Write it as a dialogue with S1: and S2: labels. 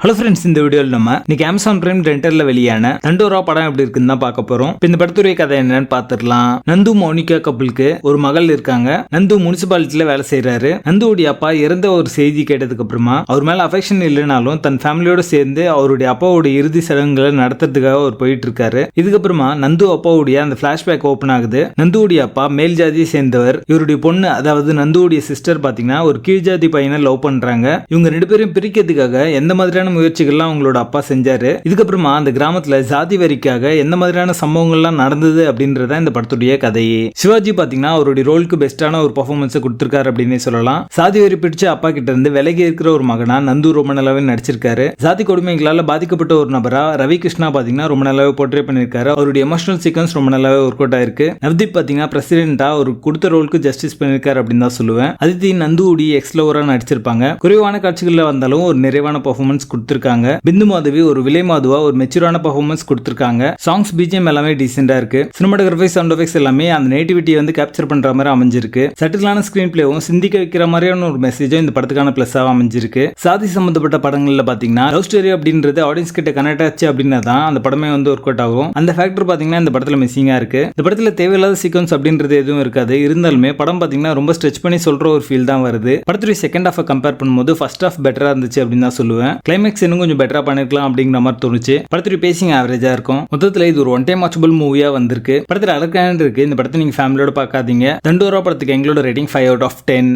S1: Hello friends, இந்த வீடியோவில் நம்ம இன்னைக்கு அமேசான் பிரைம் ரெண்டர்ல வெளியான தண்டோரா படம் எப்படி இருக்குன்னு தான் பார்க்க போறோம். இந்த படத்துடைய கதை என்னன்னு பார்த்துடலாம். நந்து மோனிகா கப்புளுக்கு ஒரு மகள் இருக்காங்க. நந்து முனிசிபாலிட்டியில வேலை செய்யறாரு. நந்துவுடைய அப்பா இறந்த ஒரு செய்தி கேட்டதுக்கு அப்புறமா அவர் மேல அஃபெக்ஷன் இல்லைனாலும் தன் ஃபேமிலியோட சேர்ந்து அவருடைய அப்பாவோட இறுதி சடங்குகளை நடத்துறதுக்காக அவர் போயிட்டு இருக்காரு. இதுக்கப்புறமா நந்து அப்பாவுடைய அந்த பிளாஷ்பேக் ஓபன் ஆகுது. நந்துவுடைய அப்பா மேல் ஜாதியை சேர்ந்தவர். இவருடைய பொண்ணு, அதாவது நந்துவுடைய சிஸ்டர் பாத்தீங்கன்னா ஒரு கீழ் ஜாதி பையனை லவ் பண்றாங்க. இவங்க ரெண்டு பேரும் பிரிக்கிறதுக்காக எந்த மாதிரியான முயற்சிகள்லாம் அவங்களோட அப்பா செஞ்சாரு. இதுக்கப்புறமா அந்த கிராமத்துல ஜாதி வரிக்காக எந்த மாதிரியான சம்பவங்கள்லாம் நடந்தது அப்படின்றத இந்த படத்துடைய கதையே. சிவாஜி பாத்தீங்கன்னா அவருடைய ரோலுக்கு பெஸ்டான ஒரு பெர்ஃபார்மன்ஸ் கொடுத்திருக்காரு அப்படின்னு சொல்லலாம். சாதி வரி பிடிச்ச அப்பா கிட்ட இருந்து விலகி இருக்கிற ஒரு மகனா நந்து ரொம்ப நல்லாவே நடிச்சிருக்காரு. ஜாதி கொடுமைகளால பாதிக்கப்பட்ட ஒரு நபரா ரவி கிருஷ்ணா பாத்தீங்கன்னா ரொம்ப நல்லாவே போர்ட்ரே பண்ணிருக்காரு. அவருடைய எமோஷனல் சீக்வன்ஸ் ரொம்ப நல்லாவே ஒர்க் அவுட் ஆயிருக்கு. நவ்தீப் பாத்தீங்கன்னா பிரசிடென்டா ஒரு கொடுத்த ரோலுக்கு ஜஸ்டிஸ் பண்ணிருக்காரு அப்படின்னு தான் சொல்லுவேன். அதித்தி நந்துவுடி எக்ஸ்லோவரா நடிச்சிருப்பாங்க. குறைவான காட்சிகள்ல வந்தாலும் ஒரு நிறைவான பெர்ஃபார்மன்ஸ் கொடுத்திருக்காங்க. பிந்து மாதவி ஒரு விலை மாதுவா ஒரு மெச்சூரான பெர்ஃபார்மன்ஸ் கொடுத்திருக்காங்க. சாங்ஸ் பிஜிஎம் எல்லாமே டீசெண்டா இருக்கு. சினிமாட்டோகிராஃபி, சவுண்ட் எஃபெக்ட்ஸ் எல்லாமே அந்த நேட்டிவிட்டியை வந்து கேப்சர் பண்ற மாதிரி அமைஞ்சிருக்கு. சட்டிலான ஸ்கிரீன் பிளேவும் சிந்திக்க வைக்கிற மாதிரியான ஒரு மெசேஜும் இந்த படத்துக்கான பிளஸ்ஸாக அமைஞ்சிருக்கு. சாதி சம்பந்தப்பட்ட படங்கள்ல பாத்தீங்கன்னா லவ் ஸ்டோரி அப்படின்றது ஆடியன்ஸ் கிட்ட கனெக்ட் ஆச்சு அப்படின்னா தான் அந்த படமே வந்து ஒர்க் அவுட் ஆகும். அந்த ஃபேக்டர் பாத்தீங்கன்னா இந்த படத்துல மிஸ்ஸிங்கா இருக்கு. இந்த படத்துல தேவையில்லாத சீக்வன்ஸ் அப்படின்றது எதுவும் இருக்காது. இருந்தாலுமே படம் பாத்தீங்கன்னா ரொம்ப ஸ்ட்ரெச் பண்ணி சொல்ற ஒரு ஃபீல் தான் வருது. படத்துடைய செகண்ட் ஹாஃப் கம்பேர் பண்ணும்போது ஃபர்ஸ்ட் ஹாஃப் பெட்டரா இருந்துச்சு அப்படின்னு தான் சொல்லுவேன். கிளைமேக்ஸ் இன்னும் கொஞ்சம் பெட்டரா பண்ணிருக்கலாம் அப்படிங்கிற மாதிரி தோணுச்சு. படத்துடைய பேசிங் ஆவரேஜா இருக்கும். மொத்தத்துல இது ஒரு ஒன் டைம் வாட்சபிள் மூவியா வந்திருக்கு. படத்துல அழகான இருக்கு. இந்த படத்தை நீங்க ஃபேமிலியோட பார்க்காதீங்க. தண்டோரா படத்துக்கு எங்களோட ரேட்டிங் 5 out of 10.